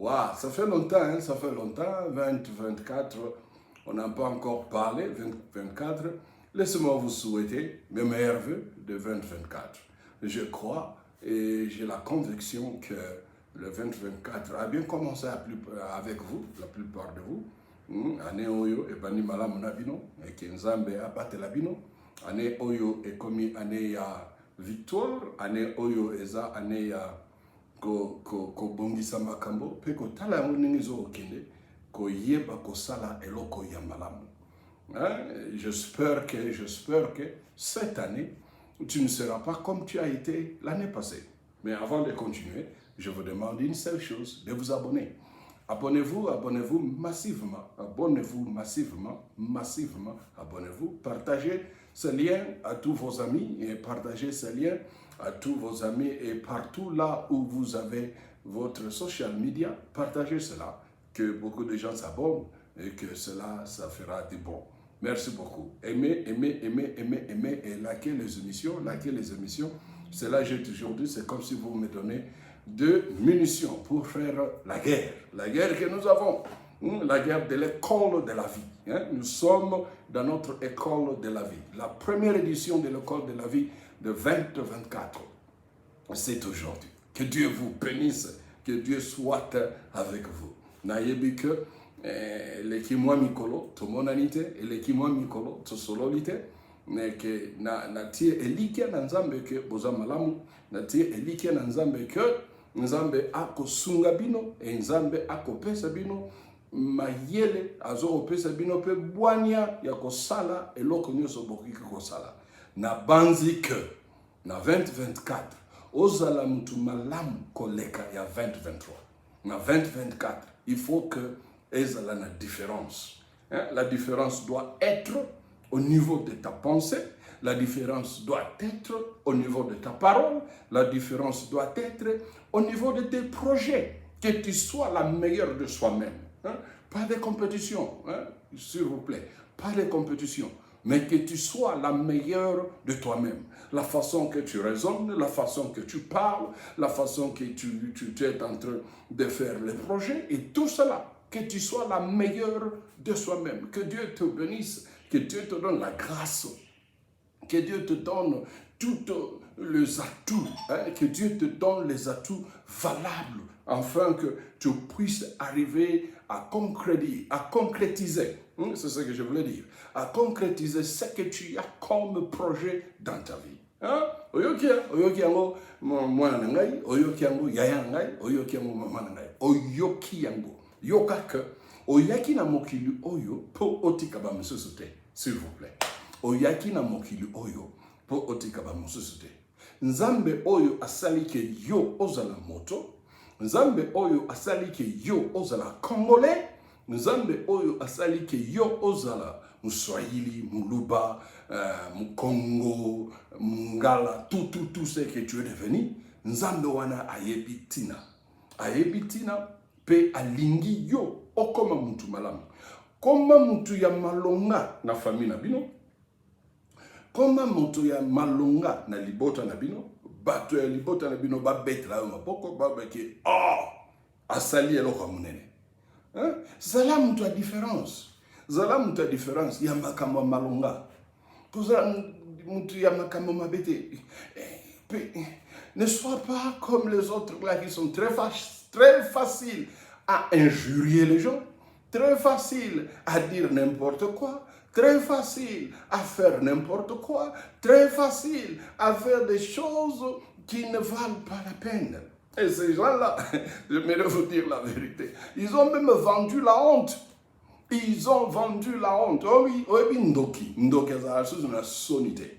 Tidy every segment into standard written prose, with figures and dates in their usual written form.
Waouh, ça fait longtemps, hein, ça fait longtemps, 2024, on n'a pas encore parlé, 2024. Laissez-moi vous souhaiter mes meilleurs vœux de 2024. Je crois et j'ai la conviction que le 2024 a bien commencé avec vous, la plupart de vous. Année Oyo et Bani Malam Nabino, et Kenzambe Abate Labino. Année Oyo et Komi année ya victoire, année Oyo eza année ya ko bongisa makambo, pe ko tala moningizo okende, ko yeba ko sala eloko ya malamu. J'espère que cette année, tu ne seras pas comme tu as été l'année passée. Mais avant de continuer, je vous demande une seule chose, de vous abonner. Abonnez-vous massivement. Abonnez-vous massivement. Abonnez-vous. Partagez ce lien à tous vos amis et partagez ce lien à tous vos amis et partout là où vous avez votre social media. Partagez cela, que beaucoup de gens s'abonnent et que cela, ça fera du bon. Merci beaucoup. Aimez et likez les émissions. Cela, j'ai toujours dit, c'est comme si vous me donnez de munitions pour faire la guerre que nous avons, la guerre de l'école de la vie. Nous sommes dans notre école de la vie. La première édition de l'école de la vie de 2024, c'est aujourd'hui. Que Dieu vous bénisse, que Dieu soit avec vous. Nayebi que l'équimoi mikolo, to monanité, et l'équimoi mikolo, to sololité, mais que na tie elikia na nzambe ke boza malamu, na tie elikia na nzambe ke nzambe ako sunga bino, e nzambe ako pesa bino, mayele azo pesa bino pe bwania ya kosala eloko nyoso bokiki kosala. Na banzi ke na 2024 ozala mtu malamu koleka ya 2023. Na 2024, il faut que ezala na différence. La différence doit être au niveau de ta pensée, la différence doit être au niveau de ta parole, la différence doit être au niveau de tes projets, que tu sois la meilleure de soi-même. Pas de compétition, s'il vous plaît, pas de compétition, mais que tu sois la meilleure de toi-même. La façon que tu raisonnes, la façon que tu parles, la façon que tu es en train de faire les projets et tout cela, que tu sois la meilleure de soi-même. Que Dieu te bénisse, que Dieu te donne la grâce, que Dieu te donne tous les atouts, que Dieu te donne les atouts valables, afin que tu puisses arriver à concrétiser, c'est ce que je voulais dire, à concrétiser ce que tu as comme projet dans ta vie. Oyoki yango mwana nangai, oyoki yango yaya nangai, oyoki yango mama nangai, oyoki yango, yokaka, oyaki na mokili oyo po otikaba msusu te, s'il vous plaît. Oyaki na mokili oyo po otikaba msusu te. Nzambe oyo asali ke yo ozala moto, Nzambe oyo asali ke yo ozala congolais, Nzambe oyo asali ke yo ozala Mswahili, Muluba, Mkongo, Mungala, tout ce que tu es devenu. Nzambe wana ayebitina. Ayebitina pe alingi yo okoma mutu malamu. Koma mutu ya malonga na famille na bino. Koma mutu ya malonga na libota na bino. Bato ya libota na bino ba betra yo mapoko ba beke asali eloko munene. Zala mutu ya différence. Zala mutu ya différence ya makambo malonga. Koza mutu ya makambo mabete. Ne sois pas comme les autres là qui sont très faciles à injurier les gens, très facile à dire n'importe quoi, très facile à faire n'importe quoi, très facile à faire des choses qui ne valent pas la peine. Et ces gens-là, je vais vous dire la vérité, ils ont même vendu la honte. Ils ont vendu la honte. Oh oui, Ndoki azali na sonité.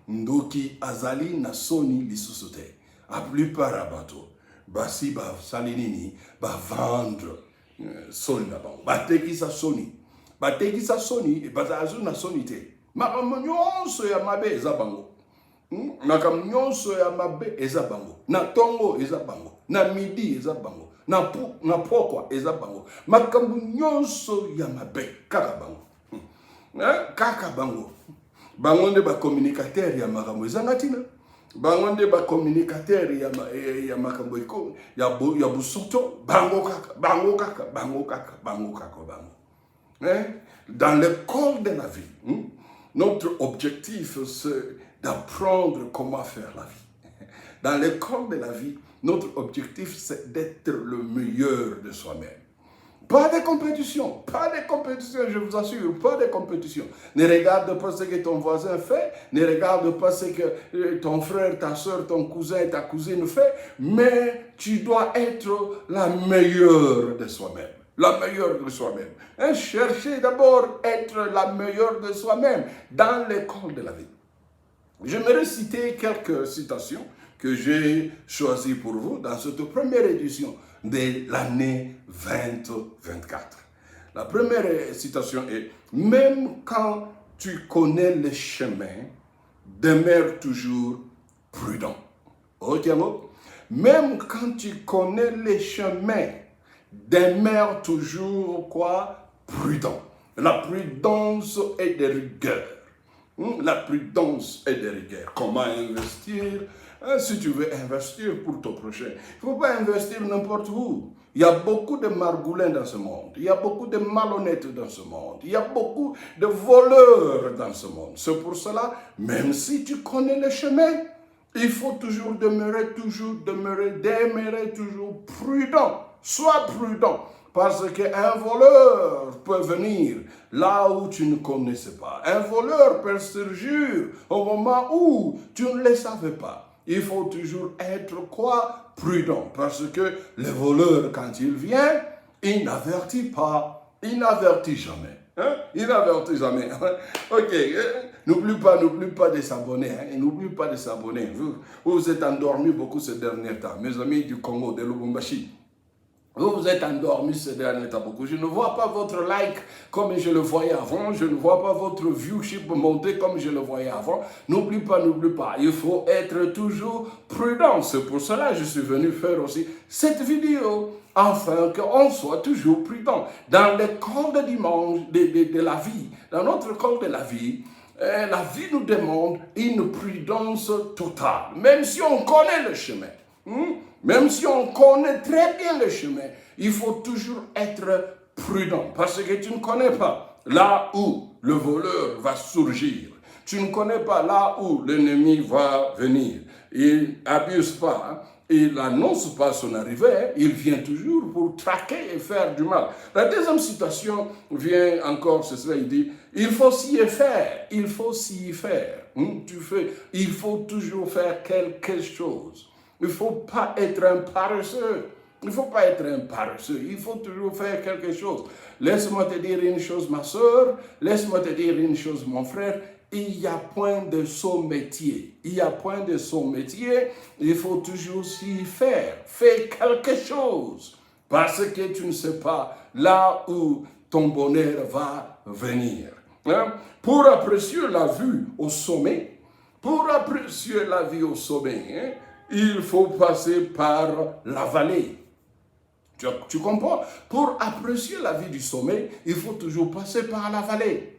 Ndoki azali na soni lisusote. A plupart abato, basi ba salinini, ba vendre soni na bango. Batekisa soni, et bazazu na sonité. Makambo nyonso ya mabe eza bango. Makambo nyonso ya mabe eza bango. Na tongo eza bango. Na midi eza bango. Na pokwa eza bango. Makambo nyonso ya mabe kaka bango. Kaka bango. Bango nde ba communicateur ya makambo eza ngatina. bangonde ba communicateur ya makambo iko ya busoto bango kaka bango kaka bango kaka bango kaka bango. Dans l'école de la vie, notre objectif c'est d'apprendre comment faire la vie. Dans l'école de la vie, notre objectif c'est d'être le meilleur de soi-même. Pas de compétition, je vous assure, pas de compétition. Ne regarde pas ce que ton voisin fait, ne regarde pas ce que ton frère, ta soeur, ton cousin, ta cousine fait, mais tu dois être la meilleure de soi-même. La meilleure de soi-même. Cherchez d'abord être la meilleure de soi-même dans l'école de la vie. J'aimerais citer quelques citations que j'ai choisies pour vous dans cette première édition de l'année 2024. La première citation est « Même quand tu connais le chemin, demeure toujours prudent. » Ok, même quand tu connais le chemin, demeure toujours quoi? Prudent. La prudence est de rigueur. La prudence est de rigueur. Comment investir? Si tu veux investir pour ton prochain, il ne faut pas investir n'importe où. Il y a beaucoup de margoulins dans ce monde. Il y a beaucoup de malhonnêtes dans ce monde. Il y a beaucoup de voleurs dans ce monde. C'est pour cela, même si tu connais le chemin, il faut toujours demeurer toujours prudent. Sois prudent. Parce qu'un voleur peut venir là où tu ne connaissais pas. Un voleur peut surgir au moment où tu ne le savais pas. Il faut toujours être quoi? Prudent. Parce que le voleur, quand il vient, il n'avertit pas. Il n'avertit jamais. Il n'avertit jamais. Ok. N'oublie pas de s'abonner. N'oublie pas de s'abonner. Vous êtes endormis beaucoup ces derniers temps. Mes amis du Congo, de Lubumbashi. Vous êtes endormis ces derniers temps beaucoup. Je ne vois pas votre like comme je le voyais avant. Je ne vois pas votre viewship monter comme je le voyais avant. N'oublie pas. Il faut être toujours prudent. C'est pour cela que je suis venu faire aussi cette vidéo. Afin qu'on soit toujours prudent. Dans l'école de la vie, dans notre école de la vie nous demande une prudence totale. Même si on connaît le chemin. Même si on connaît très bien le chemin, il faut toujours être prudent. Parce que tu ne connais pas là où le voleur va surgir. Tu ne connais pas là où l'ennemi va venir. Il n'abuse pas. Il n'annonce pas son arrivée. Il vient toujours pour traquer et faire du mal. La deuxième citation vient encore, c'est cela, il dit, il faut s'y faire. Il faut s'y faire. Il faut toujours faire quelque chose. Il ne faut pas être un paresseux. Il faut toujours faire quelque chose. Laisse-moi te dire une chose, ma soeur. Laisse-moi te dire une chose, mon frère. Il n'y a point de son métier. Il faut toujours s'y faire. Fais quelque chose. Parce que tu ne sais pas là où ton bonheur va venir. Pour apprécier la vue au sommet, il faut passer par la vallée. Tu comprends? Pour apprécier la vie du sommet, il faut toujours passer par la vallée.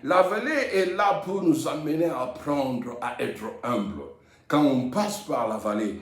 La vallée est là pour nous amener à apprendre à être humble. Quand on passe par la vallée,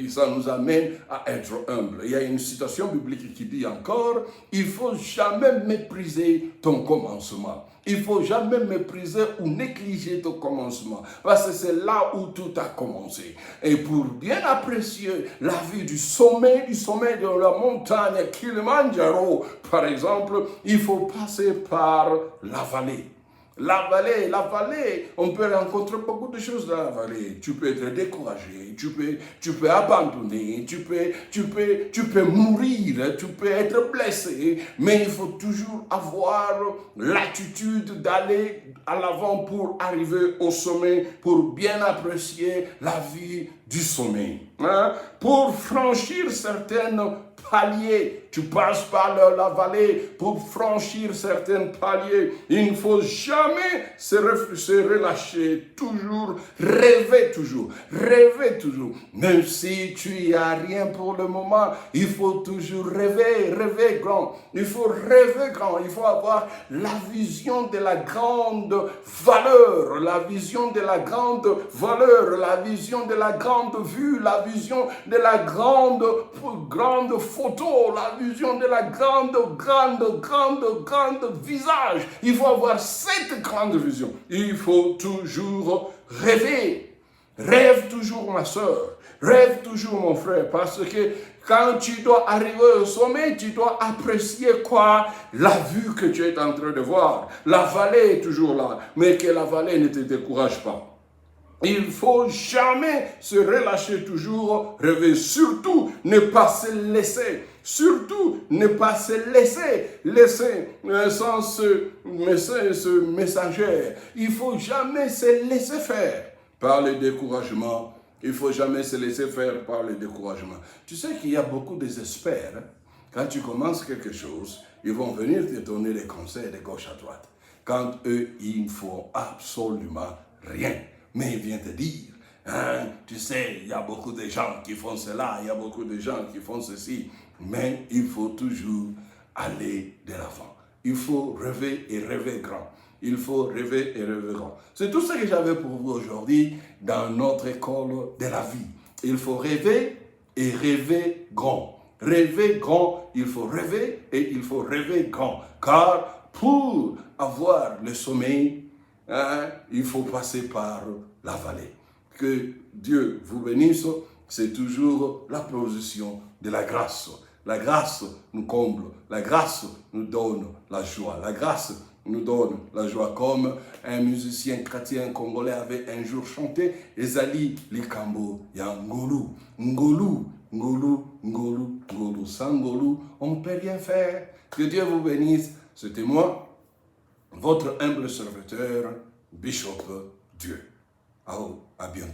ça nous amène à être humble. Il y a une citation biblique qui dit encore, il ne faut jamais mépriser ton commencement. Il ne faut jamais mépriser ou négliger ton commencement. Parce que c'est là où tout a commencé. Et pour bien apprécier la vue du sommet de la montagne Kilimanjaro, par exemple, il faut passer par la vallée. La vallée, on peut rencontrer beaucoup de choses dans la vallée. Tu peux être découragé, tu peux abandonner, tu peux mourir, tu peux être blessé, mais il faut toujours avoir l'attitude d'aller à l'avant pour arriver au sommet, pour bien apprécier la vie du sommet. Pour franchir certaines paliers. Tu passes par la vallée pour franchir certains paliers. Il ne faut jamais se relâcher, toujours, rêver toujours. Même si tu n'y as rien pour le moment, il faut toujours rêver grand. Il faut rêver grand. Il faut avoir la vision de la grande valeur, la vision de la grande valeur, la vision de la grande vue, la vision de la grande photo, la vision de la grande visage. Il faut avoir cette grande vision. Il faut toujours rêver. Rêve toujours, ma soeur. Rêve toujours, mon frère, parce que quand tu dois arriver au sommet, tu dois apprécier quoi? La vue que tu es en train de voir. La vallée est toujours là, mais que la vallée ne te décourage pas. Il ne faut jamais se relâcher, toujours rêver. Surtout, ne pas se laisser. Surtout, ne pas se laisser sans ce messager. Il ne faut jamais se laisser faire par le découragement. Il ne faut jamais se laisser faire par le découragement. Tu sais qu'il y a beaucoup de experts. Quand tu commences quelque chose, ils vont venir te donner des conseils de gauche à droite. Quand eux, ils ne font absolument rien. Mais il vient te dire, hein, tu sais, il y a beaucoup de gens qui font cela, il y a beaucoup de gens qui font ceci. Mais il faut toujours aller de l'avant. Il faut rêver et rêver grand. Il faut rêver et rêver grand. C'est tout ce que j'avais pour vous aujourd'hui dans notre école de la vie. Il faut rêver et rêver grand. Rêver grand, il faut rêver et il faut rêver grand. Car pour avoir le sommeil, hein, il faut passer par la vallée. Que Dieu vous bénisse, c'est toujours la position de la grâce. La grâce nous comble, la grâce nous donne la joie, la grâce nous donne la joie. Comme un musicien chrétien congolais avait un jour chanté, Ezali Likambo ya Ngolu, Ngolu, Ngolu, Ngolu, Ngolu. Sans Ngolu, on ne peut rien faire. Que Dieu vous bénisse. C'était moi, votre humble serviteur, Bishop Dieu. À bientôt.